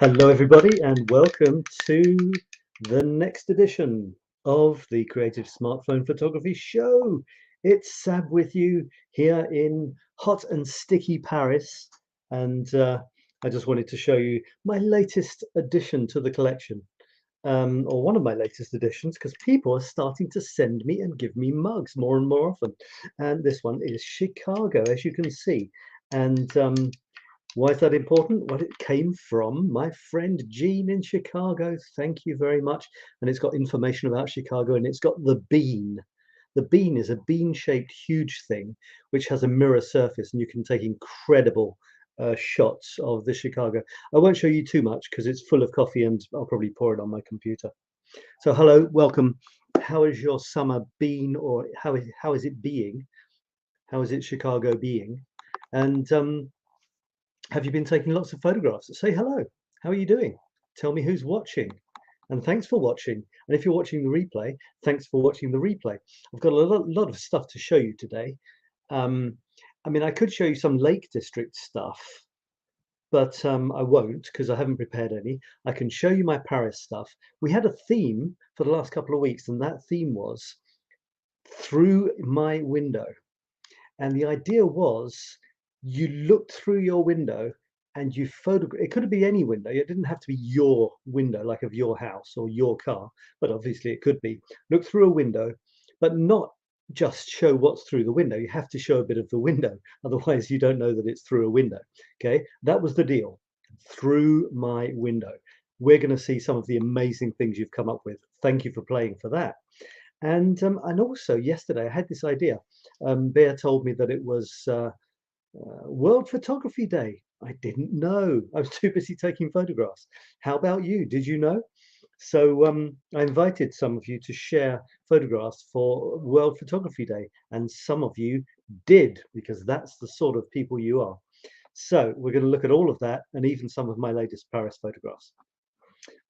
Hello, everybody, and welcome to the next edition of the Creative Smartphone Photography Show. It's Sab with you here in hot and sticky Paris, and I just wanted to show you my latest addition to the collection, or one of my latest additions, because people are starting to send me and give me mugs more and more often. And this one is Chicago, as you can see, and why is that important? Well, it came from my friend Jean in Chicago. Thank you very much. And it's got information about Chicago, and it's got the bean. The bean is a bean-shaped huge thing which has a mirror surface, and you can take incredible shots of the Chicago. I won't show you too much because it's full of coffee and I'll probably pour it on my computer. So hello, welcome. How is your summer been, or how is it being? How is it Chicago being? And have you been taking lots of photographs? Say hello. How are you doing? Tell me who's watching. And thanks for watching. And if you're watching the replay, thanks for watching the replay. I've got a lot of stuff to show you today. I mean, I could show you some Lake District stuff, but I won't because I haven't prepared any. I can show you my Paris stuff. We had a theme for the last couple of weeks, and that theme was through my window. And the idea was you looked through your window and you photograph. It could be any window. It didn't have to be your window, like of your house or your car, but obviously it could be. Look through a window, but not just show what's through the window. You have to show a bit of the window. Otherwise, you don't know that it's through a window. Okay, that was the deal. Through my window. We're going to see some of the amazing things you've come up with. Thank you for playing for that. And also yesterday I had this idea. Bear told me that it was World Photography Day. I didn't know. I was too busy taking photographs. How about you? Did you know? So I invited some of you to share photographs for World Photography Day, and some of you did, because that's the sort of people you are. So we're going to look at all of that and even some of my latest Paris photographs.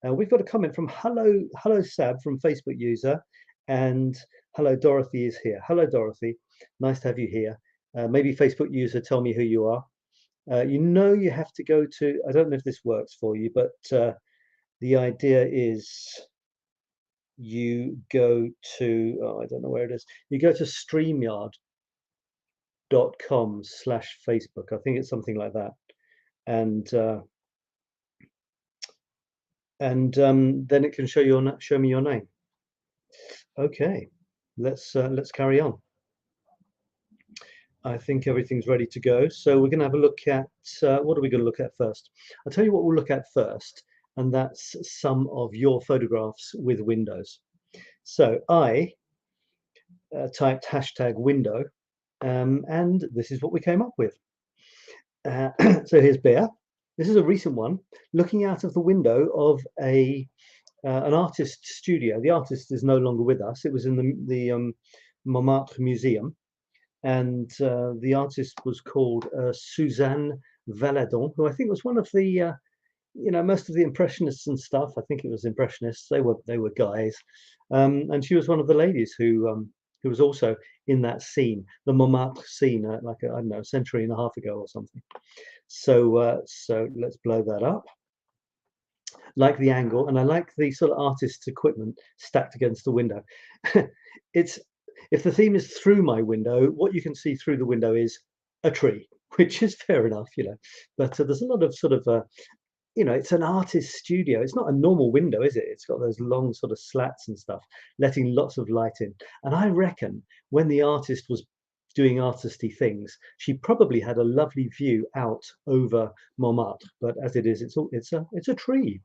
We've got a comment from hello Sab from Facebook user, and hello Dorothy is here. Hello Dorothy, nice to have you here. Maybe Facebook user, tell me who you are. You have to go to, I don't know if this works for you, but the idea is you go to, oh, I don't know where it is. You go to streamyard.com/Facebook. I think it's something like that. And then it can show me your name. Okay, let's carry on. I think everything's ready to go. So we're going to have a look at, what are we going to look at first? I'll tell you what we'll look at first, and that's some of your photographs with windows. So I typed #window, and this is what we came up with. So here's Bear. This is a recent one, looking out of the window of an artist's studio. The artist is no longer with us. It was in the Montmartre Museum. And the artist was called Suzanne Valadon, who I think was one of the, most of the Impressionists and stuff. I think it was Impressionists. They were guys, and she was one of the ladies who was also in that scene, the Montmartre scene, I don't know, a century and a half ago or something. So so let's blow that up. Like the angle, and I like the sort of artist's equipment stacked against the window. If the theme is through my window, what you can see through the window is a tree, which is fair enough, but there's a lot of sort of, it's an artist's studio. It's not a normal window, is it? It's got those long sort of slats and stuff, letting lots of light in. And I reckon when the artist was doing artisty things, she probably had a lovely view out over Montmartre. But as it is, it's a tree.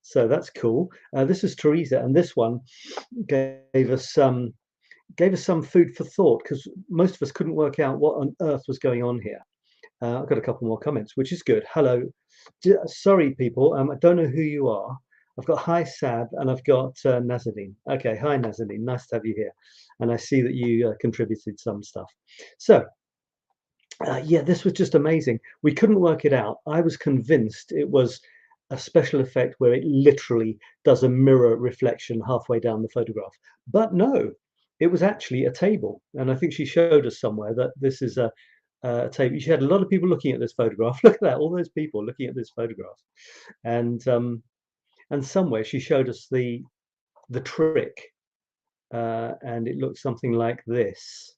So that's cool. This is Teresa, and this one gave us some food for thought, because most of us couldn't work out what on earth was going on here. I've got a couple more comments, which is good. Hello, sorry people, I don't know who you are. I've got hi Sab, and I've got Nazanin. Okay, hi Nazanin, nice to have you here, and I see that you contributed some stuff. So yeah, this was just amazing. We couldn't work it out. I was convinced it was a special effect where it literally does a mirror reflection halfway down the photograph, but no, it was actually a table. And I think she showed us somewhere that this is a table. She had a lot of people looking at this photograph. Look at that, all those people looking at this photograph. And somewhere she showed us the trick, and it looks something like this.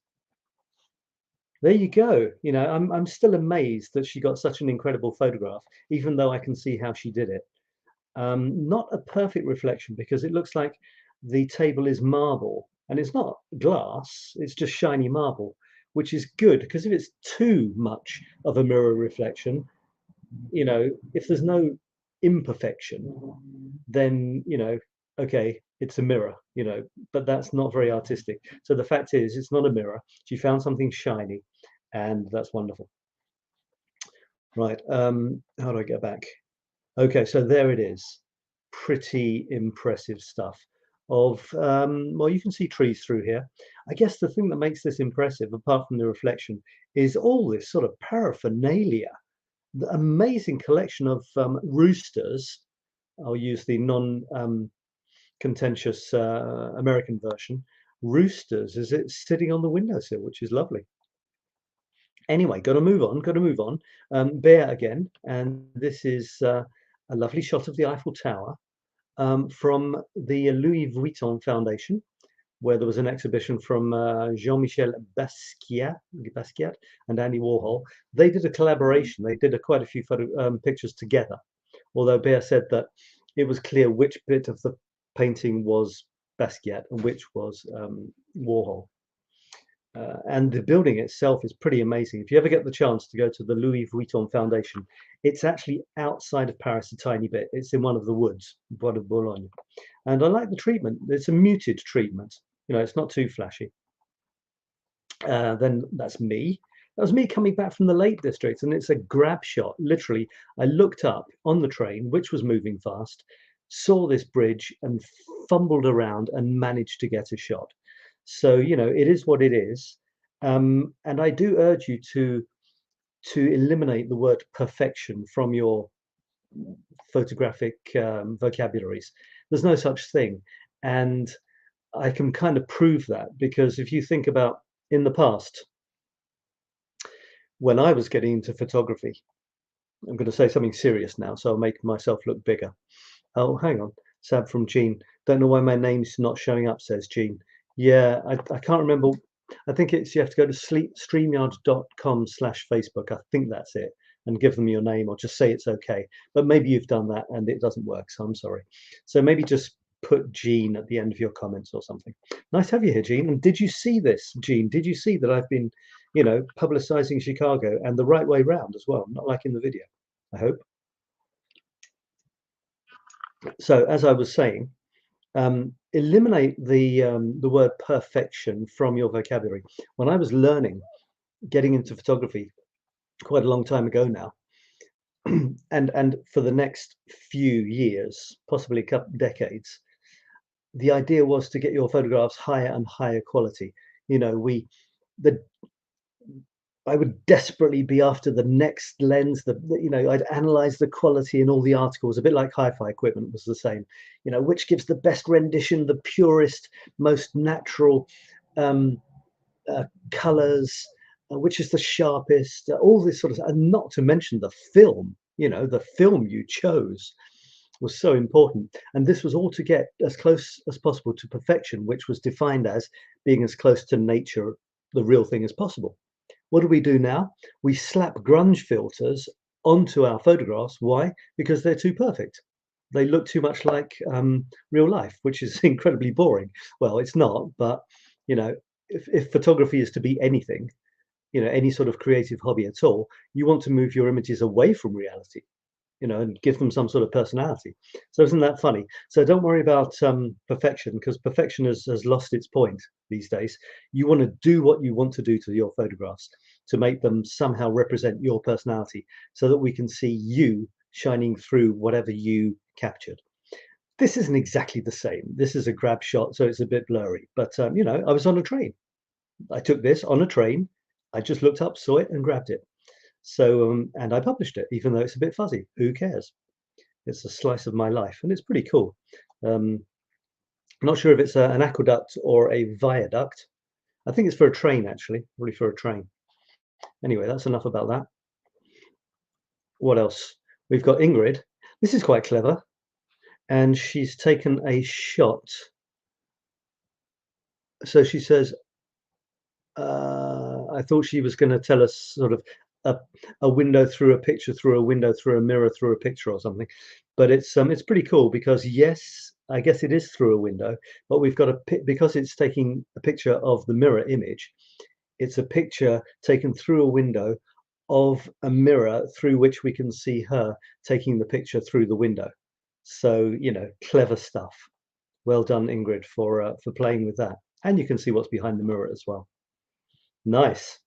There you go. You know, I'm still amazed that she got such an incredible photograph, even though I can see how she did it. Not a perfect reflection, because it looks like the table is marble, and it's not glass, it's just shiny marble, which is good, because if it's too much of a mirror reflection, you know, if there's no imperfection, then, you know, okay, it's a mirror, you know, but that's not very artistic. So the fact is, it's not a mirror. She found something shiny, and that's wonderful. Right, how do I get back? Okay, so there it is. Pretty impressive stuff of, well, you can see trees through here. I guess the thing that makes this impressive, apart from the reflection, is all this sort of paraphernalia. The amazing collection of roosters. I'll use the non-contentious American version. Roosters as it's sitting on the windowsill, which is lovely. Anyway, got to move on. Bear again, and this is a lovely shot of the Eiffel Tower from the Louis Vuitton Foundation, where there was an exhibition from J. Michel Basquiat and Andy Warhol. They did a collaboration. They did quite a few pictures together, although Bear said that it was clear which bit of the painting was Basquiat and which was Warhol. And the building itself is pretty amazing. If you ever get the chance to go to the Louis Vuitton Foundation, it's actually outside of Paris a tiny bit. It's in one of the woods, Bois de Boulogne. And I like the treatment. It's a muted treatment. You know, it's not too flashy. Then that's me. That was me coming back from the Lake District, and it's a grab shot. Literally, I looked up on the train, which was moving fast, saw this bridge and fumbled around and managed to get a shot. So, you know, it is what it is. And I do urge you to eliminate the word perfection from your photographic vocabularies. There's no such thing. And I can kind of prove that, because if you think about in the past, when I was getting into photography, I'm going to say something serious now, so I'll make myself look bigger. Oh, hang on. Sab from Jean. Don't know why my name's not showing up, says Jean. Yeah, I can't remember. I think it's, you have to go to streamyard.com/Facebook. I think that's it, and give them your name, or just say it's okay. But maybe you've done that and it doesn't work, so I'm sorry. So maybe just put Jean at the end of your comments or something. Nice to have you here, Jean. And did you see this, Jean? Did you see that I've been, you know, publicizing Chicago, and the right way round as well, not like in the video, I hope. So as I was saying, eliminate the word perfection from your vocabulary. When I was learning, getting into photography quite a long time ago now, and for the next few years, possibly a couple decades, the idea was to get your photographs higher and higher quality. You know, I would desperately be after the next lens. You know, I'd analyze the quality in all the articles, a bit like hi-fi equipment was the same. You know, which gives the best rendition, the purest, most natural colors, which is the sharpest, all this sort of, and not to mention the film. You know, the film you chose was so important. And this was all to get as close as possible to perfection, which was defined as being as close to nature, the real thing, as possible. What do we do now? We slap grunge filters onto our photographs. Why? Because they're too perfect. They look too much like real life, which is incredibly boring. Well, it's not, but, you know, if photography is to be anything, you know, any sort of creative hobby at all, you want to move your images away from reality, you know, and give them some sort of personality. So isn't that funny? So don't worry about perfection, because perfection has lost its point these days. You want to do what you want to do to your photographs to make them somehow represent your personality, so that we can see you shining through whatever you captured. This isn't exactly the same. This is a grab shot, so it's a bit blurry. But, you know, I was on a train. I took this on a train. I just looked up, saw it, and grabbed it. So, and I published it, even though it's a bit fuzzy. Who cares? It's a slice of my life, and it's pretty cool. Not sure if it's an aqueduct or a viaduct. I think it's for a train, actually, really for a train. Anyway, that's enough about that. What else? We've got Ingrid. This is quite clever. And she's taken a shot. So she says, I thought she was going to tell us sort of a window through a picture, through a window, through a mirror, through a picture or something. But it's pretty cool because yes, I guess it is through a window, but we've got because it's taking a picture of the mirror image. It's a picture taken through a window of a mirror through which we can see her taking the picture through the window. So, you know, clever stuff. Well done, Ingrid, for playing with that. And you can see what's behind the mirror as well. Nice.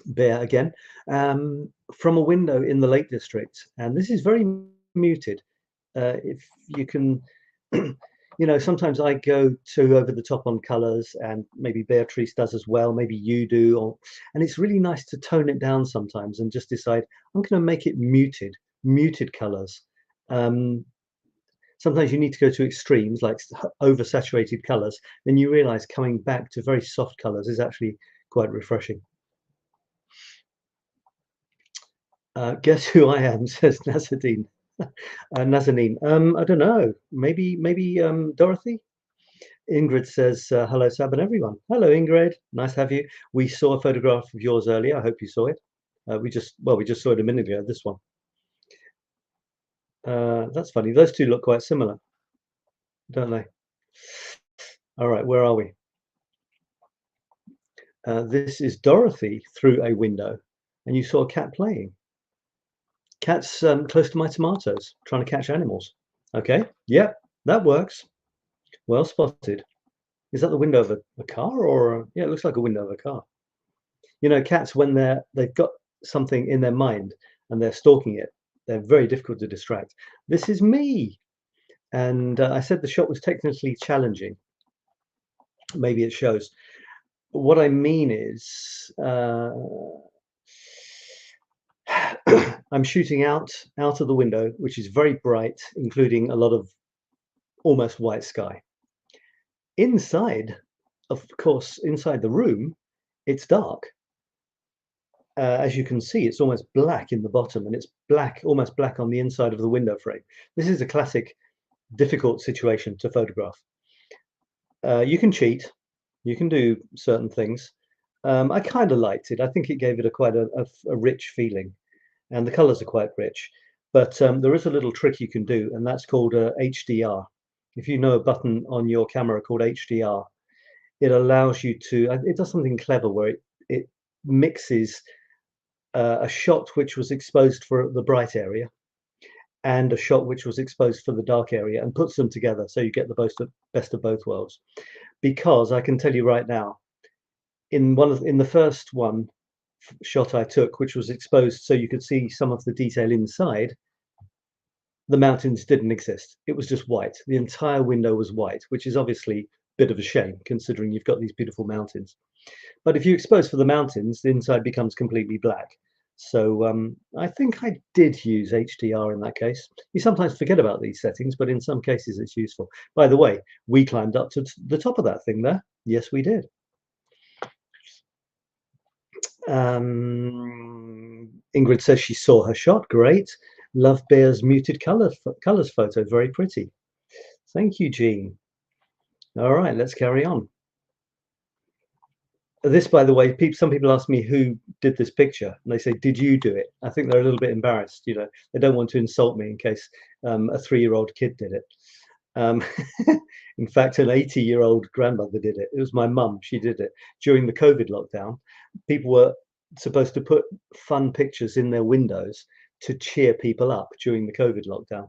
Bear again, from a window in the Lake District, and this is very muted. If you can, you know, sometimes I go too over the top on colors, and maybe Beatrice does as well, maybe you do, and it's really nice to tone it down sometimes and just decide, I'm going to make it muted colors. Sometimes you need to go to extremes, like oversaturated colors, then you realize coming back to very soft colors is actually quite refreshing. Guess who I am, says Nazanin. Nazanin. I don't know. Maybe Dorothy. Ingrid says, hello, Sab and everyone. Hello, Ingrid. Nice to have you. We saw a photograph of yours earlier. I hope you saw it. We just saw it a minute ago, this one. That's funny. Those two look quite similar, don't they? All right, where are we? This is Dorothy through a window, and you saw a cat playing. Cat's close to my tomatoes, trying to catch animals. Okay, yeah, that works. Well spotted. Is that the window of a car, or yeah, it looks like a window of a car. You know, cats, when they've got something in their mind and they're stalking it, they're very difficult to distract. This is me, and I said the shot was technically challenging. Maybe it shows. What I mean is, I'm shooting out of the window, which is very bright, including a lot of almost white sky. Inside, of course, inside the room, it's dark. As you can see, it's almost black in the bottom, and it's black, almost black on the inside of the window frame. This is a classic difficult situation to photograph. You can cheat, you can do certain things. I kind of liked it. I think it gave it quite a rich feeling, and the colors are quite rich. But there is a little trick you can do, and that's called HDR. If you know a button on your camera called HDR, it allows you to, it does something clever where it mixes a shot which was exposed for the bright area and a shot which was exposed for the dark area and puts them together, so you get the best of both worlds. Because I can tell you right now, in the first shot I took, which was exposed so you could see some of the detail inside, the mountains didn't exist. It was just white. The entire window was white, which is obviously a bit of a shame considering you've got these beautiful mountains. But if you expose for the mountains, the inside becomes completely black. So I think I did use HDR in that case. You sometimes forget about these settings, but in some cases it's useful. By the way, we climbed up to the top of that thing there. Yes, we did. Ingrid says she saw her shot. Great. Love Bear's muted colors photo. Very pretty. Thank you, Jean. All right, let's carry on. This, by the way, some people ask me who did this picture, and they say, "Did you do it?" I think they're a little bit embarrassed. You know, they don't want to insult me in case a 3-year-old kid did it. In fact, an 80-year-old grandmother did it. It was my mum. She did it during the COVID lockdown. People were supposed to put fun pictures in their windows to cheer people up during the COVID lockdown.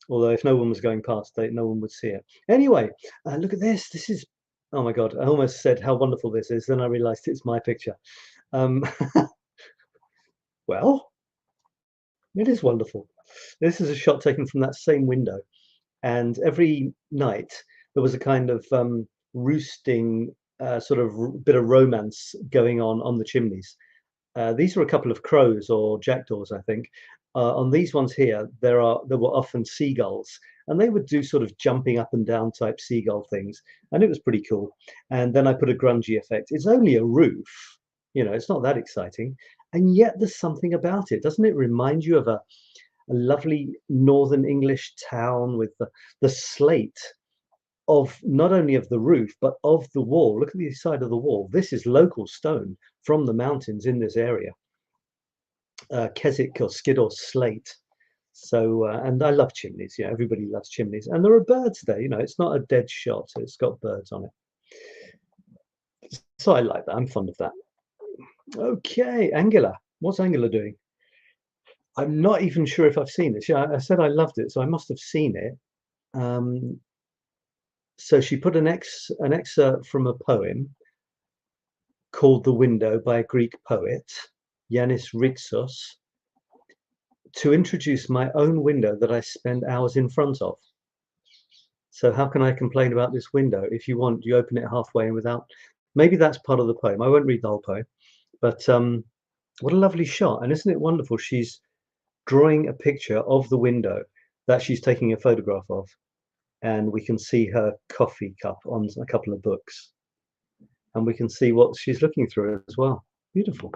Although if no one was going past, no one would see it. Anyway, look at this. This is, oh my God, I almost said how wonderful this is. Then I realized it's my picture. Well, it is wonderful. This is a shot taken from that same window. And every night there was a kind of roosting, sort of bit of romance going on the chimneys. These are a couple of crows or jackdaws, I think, On these ones here, there were often seagulls, and they would do sort of jumping up and down type seagull things, and it was pretty cool. And then I put a grungy effect. It's only a roof, you know, it's not that exciting, and yet there's something about it. Doesn't it remind you of a lovely northern English town with the slate of not only of the roof but of the wall? Look at the side of the wall. This is local stone from the mountains in this area, Keswick or Skid or slate. So and I love chimneys. Yeah, everybody loves chimneys, and there are birds there. You know, it's not a dead shot, it's got birds on it, so I like that. I'm fond of that. Okay, Angela, what's Angela doing? I'm not even sure if I've seen this. Yeah, I said I loved it, so I must have seen it. So she put an excerpt from a poem called "The Window" by a Greek poet, Yanis Ritsos, to introduce my own window that I spend hours in front of. So how can I complain about this window? If you want, you open it halfway and without. Maybe that's part of the poem. I won't read the whole poem, but what a lovely shot. And isn't it wonderful? She's drawing a picture of the window that she's taking a photograph of, and we can see her coffee cup on a couple of books, and we can see what she's looking through as well. Beautiful.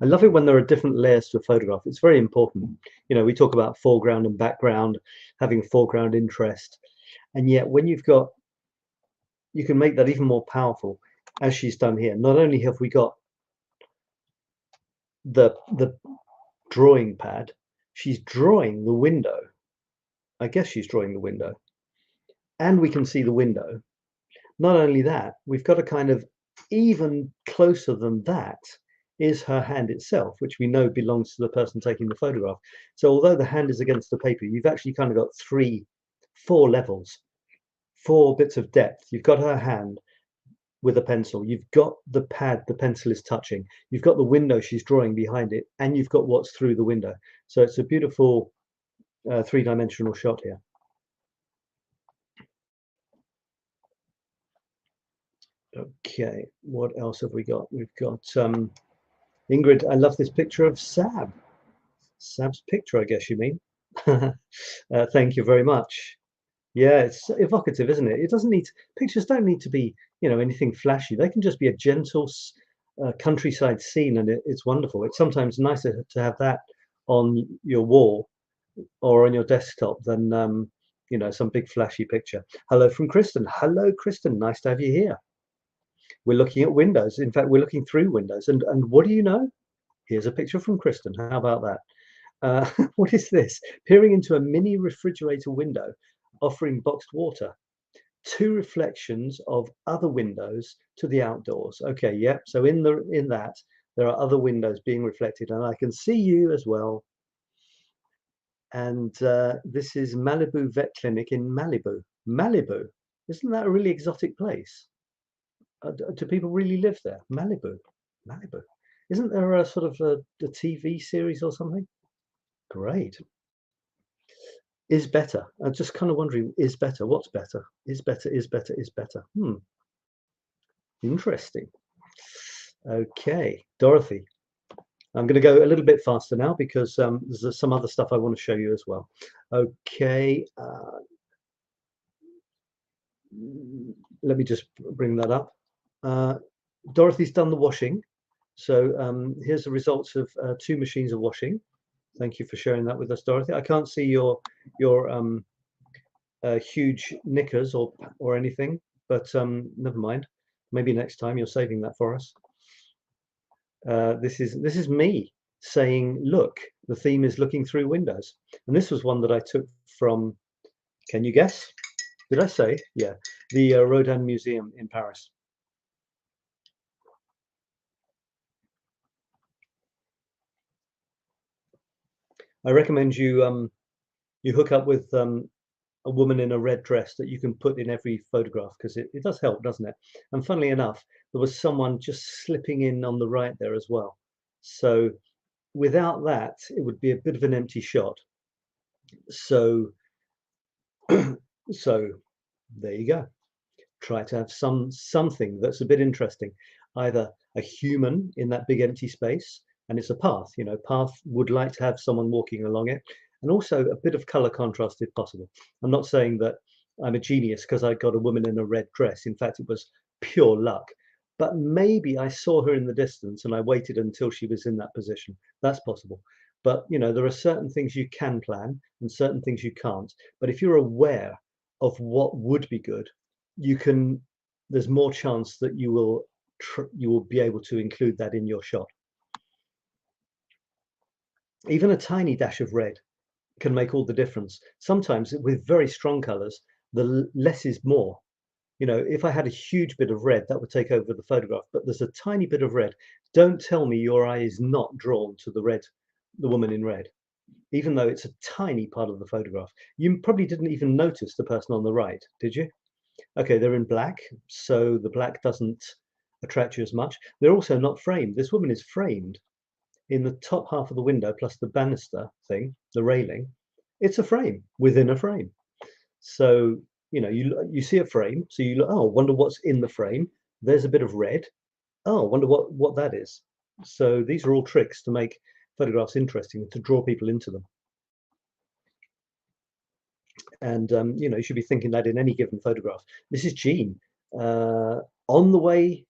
I love it when there are different layers to a photograph. It's very important. You know, we talk about foreground and background, having foreground interest, and yet when you've got, you can make that even more powerful, as she's done here. Not only have we got the drawing pad, she's drawing the window. I guess she's drawing the window, and we can see the window. Not only that, we've got a kind of even closer than that is her hand itself, which we know belongs to the person taking the photograph. So although the hand is against the paper, you've actually kind of got four levels, 4 bits of depth. You've got her hand with a pencil, you've got the pad the pencil is touching, you've got the window she's drawing behind it, and you've got what's through the window. So it's a beautiful 3-dimensional shot here. Okay, what else have we got? We've got Ingrid, I love this picture of Sab. Sab's picture, I guess you mean. Thank you very much. Yeah, it's evocative, isn't it? It doesn't need, pictures don't need to be, you know, anything flashy. They can just be a gentle countryside scene, and it's wonderful. It's sometimes nicer to have that on your wall or on your desktop than you know, some big flashy picture. Hello from Kristen. Hello, Kristen. Nice to have you here. We're looking at windows. In fact, we're looking through windows. And what do you know? Here's a picture from Kristen. How about that? What is this? Peering into a mini refrigerator window, offering boxed water. 2 reflections of other windows to the outdoors. Okay, yep. So in that, there are other windows being reflected, and I can see you as well. And this is Malibu Vet Clinic in Malibu. Malibu, isn't that a really exotic place? Do people really live there? Malibu, Malibu. Isn't there a sort of a TV series or something? Great. Is better. I'm just kind of wondering, is better? What's better? Is better, is better, is better. Interesting. Okay, Dorothy. I'm going to go a little bit faster now because there's some other stuff I want to show you as well. Okay. Let me just bring that up. Dorothy's done the washing. So here's the results of 2 machines of washing. Thank you for sharing that with us, Dorothy. I can't see your huge knickers or anything, but never mind. Maybe next time you're saving that for us. This is me saying, look, the theme is looking through windows. And this was one that I took from, can you guess? Did I say? Yeah, the Rodin Museum in Paris. I recommend you you hook up with a woman in a red dress that you can put in every photograph, because it does help, doesn't it? And funnily enough, there was someone just slipping in on the right there as well. So without that, it would be a bit of an empty shot. So so there you go. Try to have something that's a bit interesting, either a human in that big empty space, and it's a path. You know, path would like to have someone walking along it, and also a bit of color contrast if possible. I'm not saying that I'm a genius because I got a woman in a red dress. In fact, it was pure luck. But maybe I saw her in the distance and I waited until she was in that position. That's possible. But you know, there are certain things you can plan and certain things you can't. But if you're aware of what would be good, you can. There's more chance that you will be able to include that in your shot. Even a tiny dash of red can make all the difference. Sometimes with very strong colors, the less is more. You know, if I had a huge bit of red, that would take over the photograph, but there's a tiny bit of red. Don't tell me your eye is not drawn to the red, the woman in red, even though it's a tiny part of the photograph. You probably didn't even notice the person on the right, did you? Okay, they're in black, so the black doesn't attract you as much. They're also not framed. This woman is framed in the top half of the window, plus the banister thing, the railing. It's a frame within a frame. So you know, you see a frame, so you look, oh, wonder what's in the frame. There's a bit of red. Oh, wonder what that is. So these are all tricks to make photographs interesting, to draw people into them. And you know, you should be thinking that in any given photograph. This is Jean on the way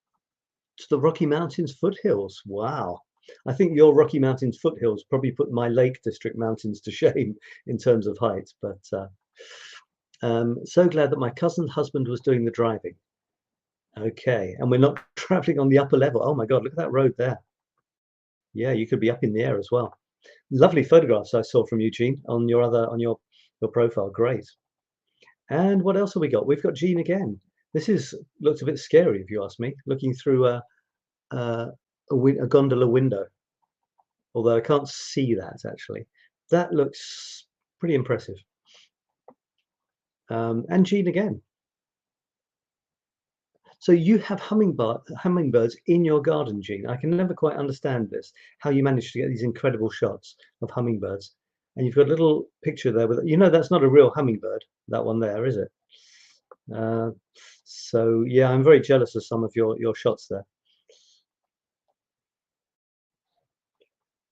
to the Rocky Mountains foothills. Wow. I think your Rocky Mountains foothills probably put my Lake District mountains to shame in terms of height, but so glad that my cousin's husband was doing the driving. Okay, and we're not traveling on the upper level. Oh my God, look at that road there. Yeah, you could be up in the air as well. Lovely photographs I saw from Eugene on your profile. Great. And what else have we got? We've got Jean again. This looks a bit scary if you ask me, looking through a gondola window. Although I can't see that actually. That looks pretty impressive. And Jean again. So you have hummingbirds in your garden, Jean. I can never quite understand this, how you manage to get these incredible shots of hummingbirds. And you've got a little picture there with, you know, that's not a real hummingbird, that one there, is it? So yeah, I'm very jealous of some of your shots there.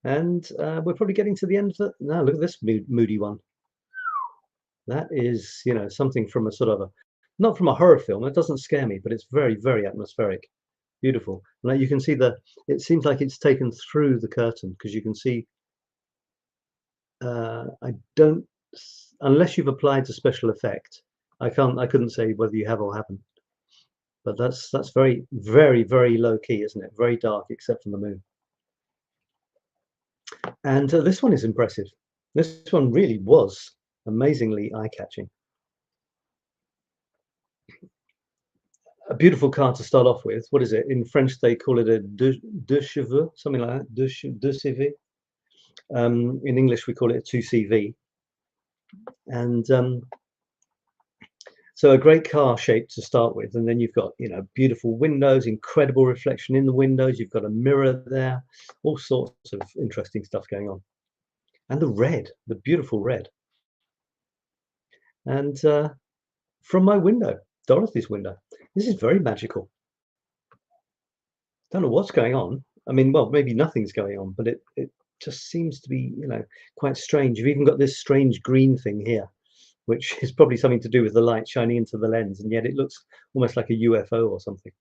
And we're probably getting to the end of it. Now look at this moody one. That is, you know, something from a sort of not from a horror film. It doesn't scare me, but it's very, very atmospheric. Beautiful. And you can see it seems like it's taken through the curtain, because you can see, unless you've applied a special effect, I couldn't say whether you have or haven't. But that's very, very, very low key, isn't it? Very dark, except for the moon. And this one is impressive. This one really was amazingly eye-catching. A beautiful car to start off with. What is it? In French, they call it a 𝗚𝗏𝗡𝗏, something like that. 𝗚𝗏𝗡𝗏. In English, we call it a 2CV. And so a great car shape to start with. And then you've got, you know, beautiful windows, incredible reflection in the windows. You've got a mirror there, all sorts of interesting stuff going on. And the red, the beautiful red. And from my window, Dorothy's window, this is very magical. Don't know what's going on. I mean, well, maybe nothing's going on, but it just seems to be, you know, quite strange. You've even got this strange green thing here, which is probably something to do with the light shining into the lens, and yet it looks almost like a UFO or something.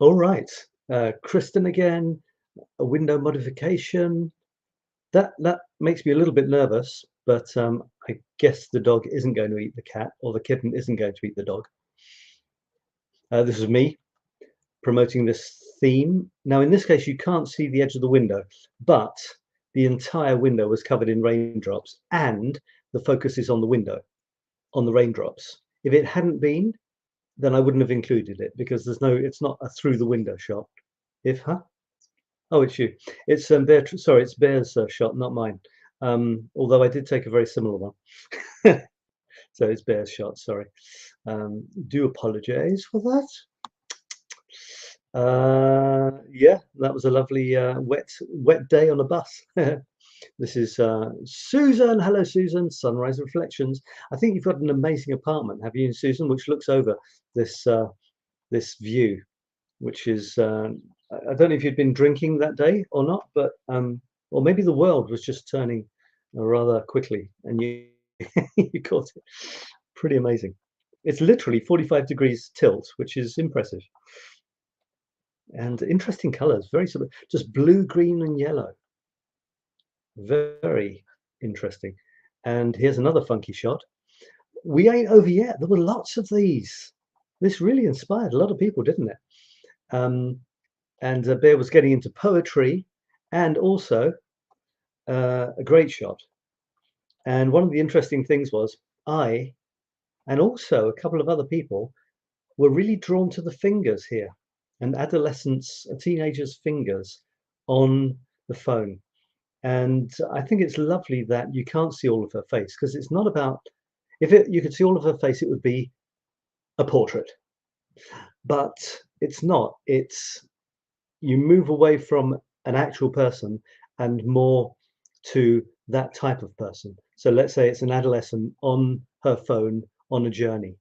All right, Kristen again, a window modification. That makes me a little bit nervous, but I guess the dog isn't going to eat the cat, or the kitten isn't going to eat the dog. This is me promoting this theme. Now, in this case, you can't see the edge of the window, but the entire window was covered in raindrops, and the focus is on the window, on the raindrops. If it hadn't been, then I wouldn't have included it, because it's not a through the window shot. Oh, it's you. It's sorry, it's Bear's shot, not mine. Although I did take a very similar one. So it's Bear's shot, sorry. Do apologize for that. Yeah, that was a lovely wet day on a bus. This is Susan. Hello, Susan. Sunrise Reflections. I think you've got an amazing apartment, have you, Susan, which looks over this this view, which is I don't know if you'd been drinking that day or not, but or maybe the world was just turning rather quickly, and you you caught it. Pretty amazing. It's literally 45 degrees tilt, which is impressive. And interesting colors, very sort of just blue, green, and yellow. Very interesting. And here's another funky shot. We ain't over yet. There were lots of these. This really inspired a lot of people, didn't it? And 𝗏𝗴 was getting into poetry, and also a great shot. And one of the interesting things was I, and also a couple of other people, were really drawn to the fingers here, and adolescents, teenagers' fingers on the phone. And I think it's lovely that you can't see all of her face, because it's not about, if you could see all of her face, it would be a portrait. But it's not. It's, you move away from an actual person and more to that type of person. So let's say it's an adolescent on her phone on a journey.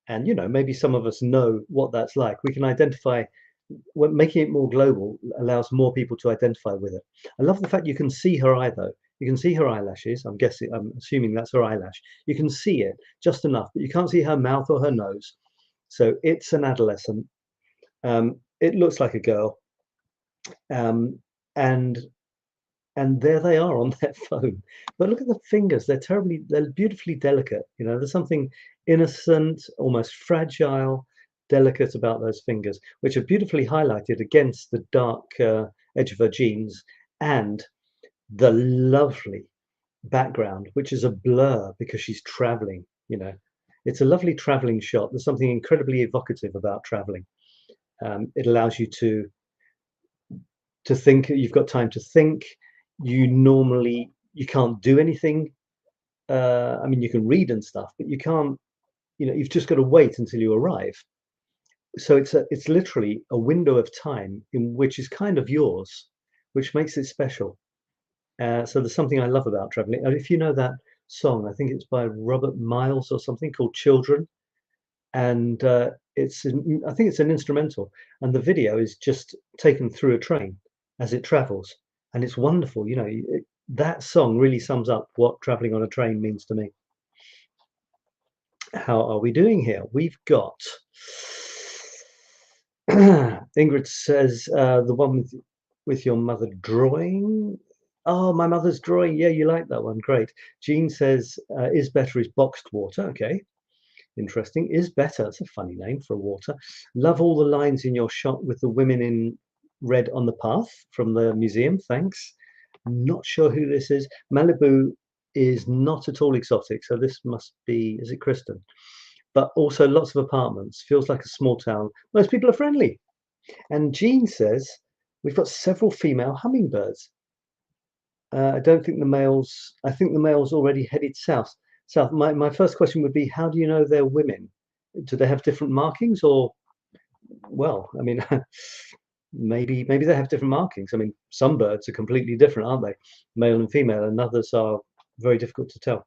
And, you know, maybe some of us know what that's like. We can identify, making it more global allows more people to identify with it. I love the fact you can see her eye, though. You can see her eyelashes. I'm assuming that's her eyelash. You can see it just enough, but you can't see her mouth or her nose. So it's an adolescent. It looks like a girl. And there they are on their phone. But look at the fingers. They're beautifully delicate. You know, there's something innocent, almost fragile, delicate about those fingers, which are beautifully highlighted against the dark edge of her jeans and the lovely background, which is a blur because she's traveling. You know, it's a lovely traveling shot. There's something incredibly evocative about traveling. It allows you to think. You've got time to think. You can't do anything. I mean, you can read and stuff, but you can't, you know, you've just got to wait until you arrive. So it's literally a window of time in which is kind of yours, which makes it special. So there's something I love about traveling. And if you know that song, I think it's by Robert Miles or something, called Children. And I think it's an instrumental, and the video is just taken through a train as it travels, and it's wonderful. You know, that song really sums up what traveling on a train means to me. How are we doing here? We've got Ingrid says the one with your mother drawing. Oh, my mother's drawing. Yeah, you like that one. Great. Jean says is better is boxed water. Okay. Interesting. Is better. It's a funny name for a water. Love all the lines in your shot with the women in red on the path from the museum. Thanks. Not sure who this is. Malibu is not at all exotic, so this must be, is it Kristen? But also lots of apartments. Feels like a small town. Most people are friendly. And Jean says we've got several female hummingbirds. I don't think the males. I think the males already headed south. My first question would be, how do you know they're women? Do they have different markings, or, well, I mean, maybe they have different markings. I mean, some birds are completely different, aren't they? Male and female, and others are very difficult to tell.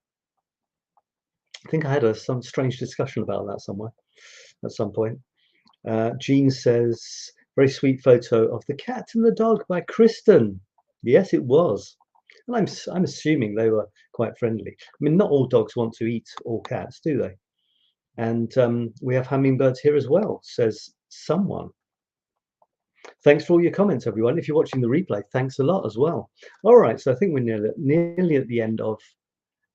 I think I had some strange discussion about that somewhere at some point. Jean says, very sweet photo of the cat and the dog by Kristen. Yes, it was. And I'm assuming they were quite friendly. I mean, not all dogs want to eat all cats, do they? And we have hummingbirds here as well, says someone. Thanks for all your comments, everyone. If you're watching the replay, thanks a lot as well. All right, so I think we're nearly at the end of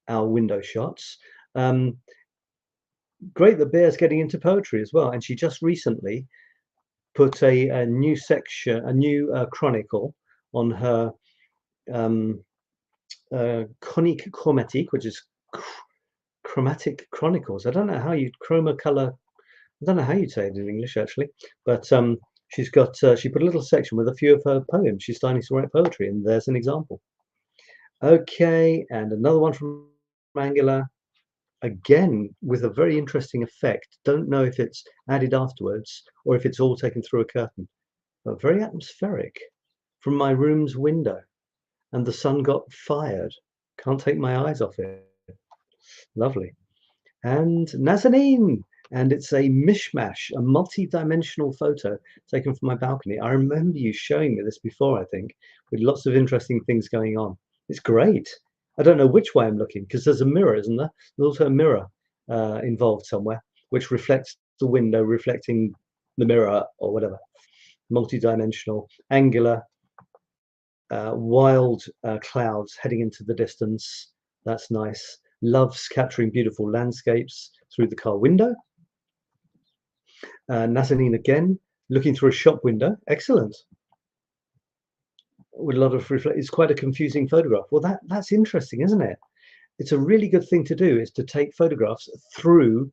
our window shots. Great that 𝗏𝗴's getting into poetry as well. And she just recently put a new section, a new chronicle on her conic chromatique, which is chromatic chronicles. I don't know how you I don't know how you say it in English actually, but she's got she put a little section with a few of her poems. She's starting to write poetry, and there's an example. Okay, and another one from Angela, again with a very interesting effect. Don't know if it's added afterwards or if it's all taken through a curtain, but very atmospheric. From my room's window, and the sun got fired. Can't take my eyes off it. Lovely. And Nazanin, and it's a mishmash, a multi-dimensional photo taken from my balcony. I remember you showing me this before, I think, with lots of interesting things going on. It's great. I don't know which way I'm looking because there's a mirror, isn't there? There's also a mirror involved somewhere, which reflects the window, reflecting the mirror or whatever. Multi-dimensional, angular, wild clouds heading into the distance. That's nice. Loves capturing beautiful landscapes through the car window. Nazanin again, looking through a shop window. Excellent. With a lot of reflect. It's quite a confusing photograph. Well, that's interesting, isn't it? It's a really good thing to do, is to take photographs through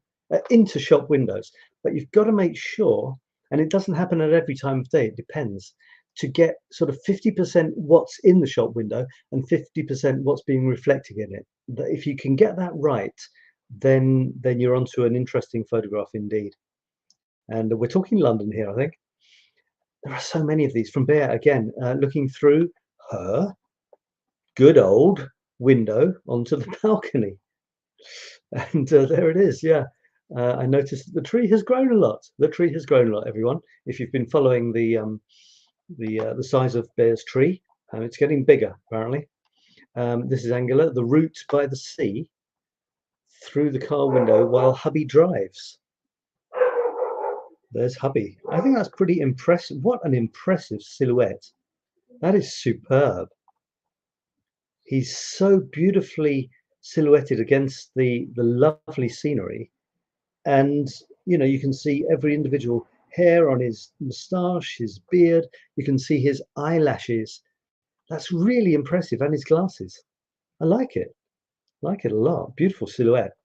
into shop windows. But you've got to make sure, and it doesn't happen at every time of day, it depends, to get sort of 50% what's in the shop window and 50% what's being reflected in it. If you can get that right, then you're onto an interesting photograph indeed. And we're talking London here, I think. There are so many of these. From Bear again, looking through her good old window onto the balcony. And there it is, yeah. I noticed that the tree has grown a lot. The tree has grown a lot, everyone. If you've been following the size of Bear's tree, it's getting bigger, apparently. This is Angela, the route by the sea through the car window while hubby drives. There's hubby. I think that's pretty impressive. What an impressive silhouette. That is superb. He's so beautifully silhouetted against the lovely scenery. And, you know, you can see every individual hair on his moustache, his beard. You can see his eyelashes. That's really impressive. And his glasses. I like it. I like it a lot. Beautiful silhouette.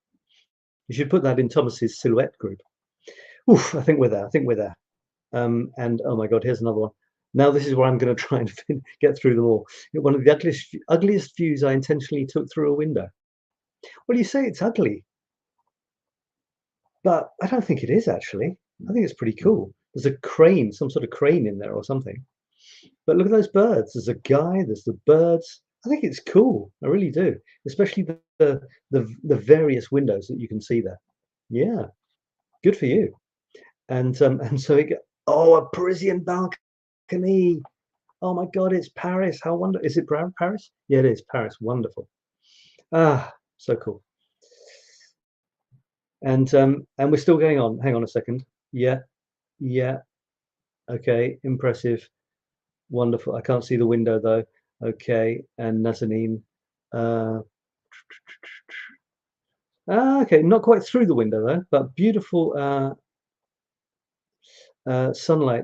You should put that in Thomas's silhouette group. Oof, I think we're there. I think we're there. And oh my God, here's another one. Now this is where I'm going to try and get through them all. One of the ugliest views I intentionally took through a window. Well, you say it's ugly, but I don't think it is actually. I think it's pretty cool. There's a crane, some sort of crane in there or something. But look at those birds. There's a guy, there's the birds. I think it's cool. I really do. Especially the various windows that you can see there. Yeah, good for you. And so a Parisian balcony. Oh my God, it's Paris. How wonderful. Is it Paris? Yeah, it is Paris. Wonderful. Ah, so cool. And we're still going on. Hang on a second. Yeah. Okay, impressive. Wonderful. I can't see the window though. Okay, and Nazanin. Okay, not quite through the window though, but beautiful sunlight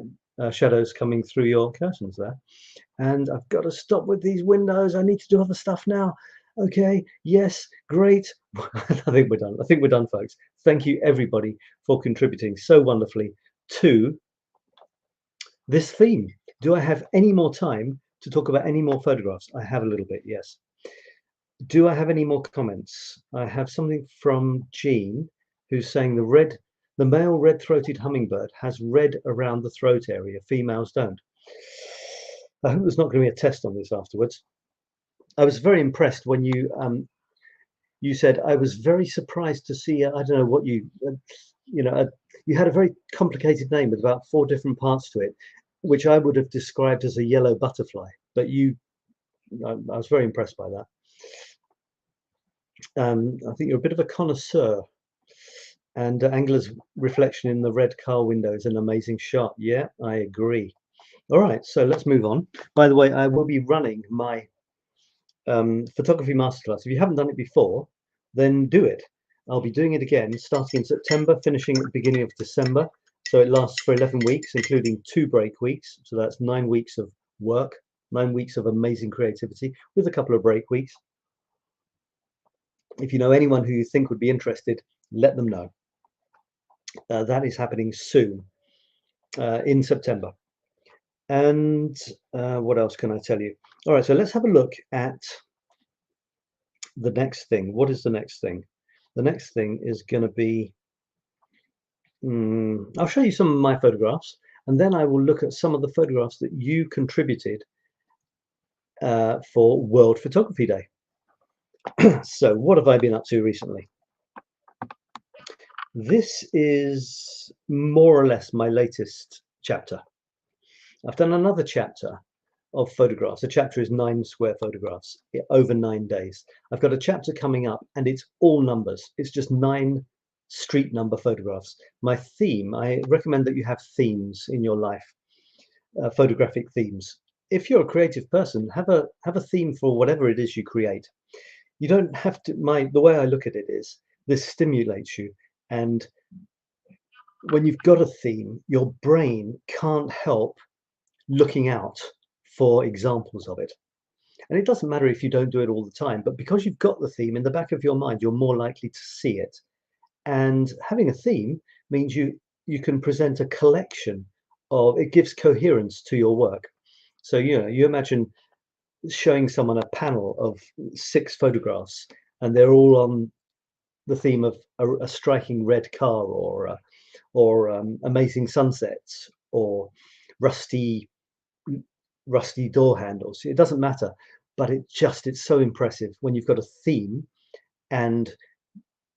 shadows coming through your curtains there. And I've got to stop with these windows. I need to do other stuff now. Okay, yes, great. I think we're done. I think we're done, folks. Thank you, everybody, for contributing so wonderfully to this theme. Do I have any more time to talk about any more photographs? I have a little bit, yes. Do I have any more comments? I have something from Jean, who's saying the male red-throated hummingbird has red around the throat area. Females don't. I hope there's not going to be a test on this afterwards. I was very impressed when you said, I was very surprised to see, I don't know what you had a very complicated name with about 4 different parts to it, which I would have described as a yellow butterfly. But I was very impressed by that. I think you're a bit of a connoisseur. And Angela's reflection in the red car window is an amazing shot. Yeah, I agree. All right, so let's move on. By the way, I will be running my photography masterclass. If you haven't done it before, then do it. I'll be doing it again starting in September, finishing at the beginning of December. So it lasts for 11 weeks, including 2 break weeks. So that's 9 weeks of work, 9 weeks of amazing creativity with a couple of break weeks. If you know anyone who you think would be interested, let them know. That is happening soon in September. And what else can I tell you? All right, so let's have a look at the next thing. What is the next thing? The next thing is going to be, I'll show you some of my photographs, and then I will look at some of the photographs that you contributed for World Photography Day. So what have I been up to recently? This is more or less my latest chapter. I've done another chapter of photographs. The chapter is 9 square photographs over 9 days. I've got a chapter coming up and it's all numbers. It's just 9 street number photographs. My theme, I recommend that you have themes in your life, photographic themes. If you're a creative person, have a theme for whatever it is you create. You don't have to, the way I look at it is, this stimulates you, and when you've got a theme, your brain can't help looking out for examples of it. And it doesn't matter if you don't do it all the time, but because you've got the theme in the back of your mind, you're more likely to see it. And having a theme means you can present a collection of, it gives coherence to your work. So, you know, you imagine showing someone a panel of 6 photographs and they're all on the theme of a striking red car, or amazing sunsets, or rusty door handles. It doesn't matter, but it's so impressive when you've got a theme and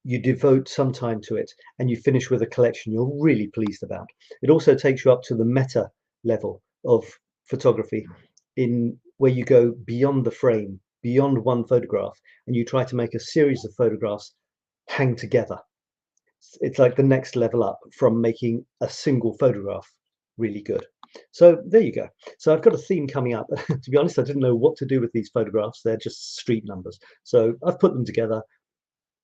you devote some time to it and you finish with a collection you're really pleased about. It also takes you up to the meta level of photography, in where you go beyond the frame, beyond one photograph, and you try to make a series of photographs hang together. It's like the next level up from making a single photograph really good. So there you go. So I've got a theme coming up. To be honest, I didn't know what to do with these photographs. They're just street numbers. So I've put them together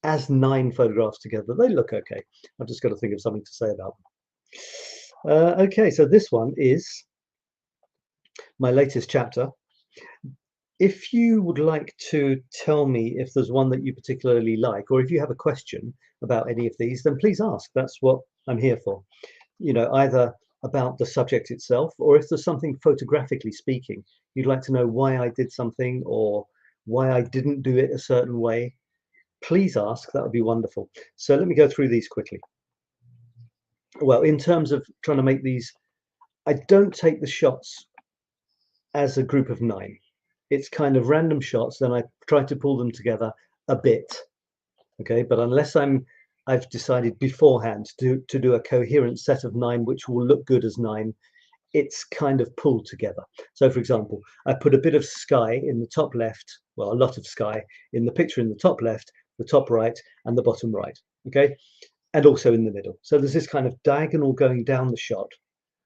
as 9 photographs together. They look okay. I've just got to think of something to say about them. Okay, so this one is my latest chapter. If you would like to tell me if there's one that you particularly like, or if you have a question about any of these, then please ask. That's what I'm here for. You know, either about the subject itself, or if there's something photographically speaking, you'd like to know why I did something or why I didn't do it a certain way, please ask. That would be wonderful. So let me go through these quickly. Well, in terms of trying to make these, I don't take the shots as a group of 9. It's kind of random shots, then I try to pull them together a bit. Okay, but unless I've decided beforehand to do a coherent set of 9 which will look good as 9, it's kind of pulled together. So for example, I put a bit of sky in the top left, well, a lot of sky in the picture in the top left, the top right, and the bottom right. Okay, and also in the middle. So there's this kind of diagonal going down the shot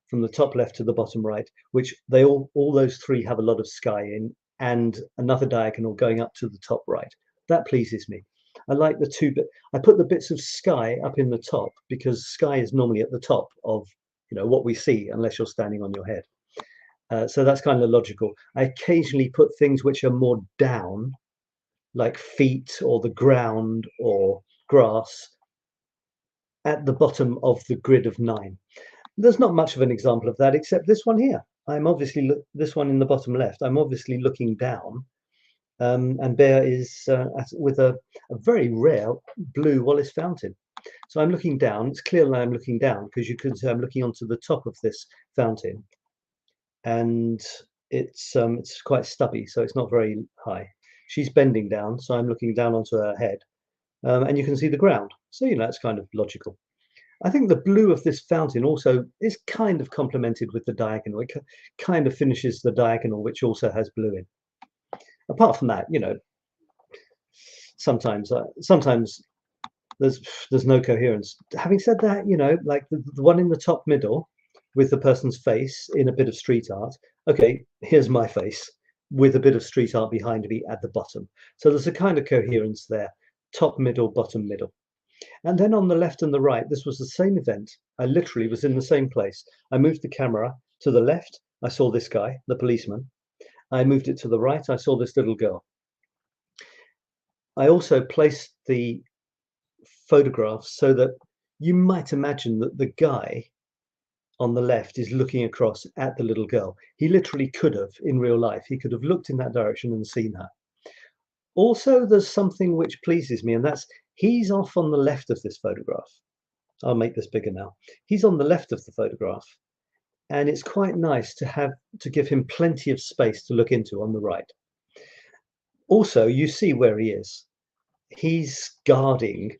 from the top left to the bottom right, which they all those 3 have a lot of sky in, and another diagonal going up to the top right. That pleases me. I like the 2 bit. I put the bits of sky up in the top because sky is normally at the top of, you know, what we see unless you're standing on your head. So that's kind of logical. I occasionally put things which are more down, like feet or the ground or grass, at the bottom of the grid of 9. There's not much of an example of that except this one here. I'm obviously, this one in the bottom left, I'm obviously looking down, and Bear is with a very rare blue Wallace fountain. So I'm looking down. It's clear that I'm looking down because you can see I'm looking onto the top of this fountain, and it's quite stubby, so it's not very high. She's bending down, so I'm looking down onto her head, and you can see the ground. So, you know, it's kind of logical. I think the blue of this fountain also is kind of complemented with the diagonal. It kind of finishes the diagonal, which also has blue in. Apart from that, you know, sometimes there's no coherence. Having said that, you know, like the one in the top middle with the person's face in a bit of street art. Okay, here's my face with a bit of street art behind me at the bottom. So there's a kind of coherence there. Top, middle, bottom, middle. And then on the left and the right, this was the same event. I literally was in the same place. I moved the camera to the left. I saw this guy, the policeman. I moved it to the right. I saw this little girl. I also placed the photographs so that you might imagine that the guy on the left is looking across at the little girl. He literally could have, in real life, he could have looked in that direction and seen her. Also, there's something which pleases me, and that's he's off on the left of this photograph. I'll make this bigger now. He's on the left of the photograph, and it's quite nice to give him plenty of space to look into on the right. Also, you see where he is. He's guarding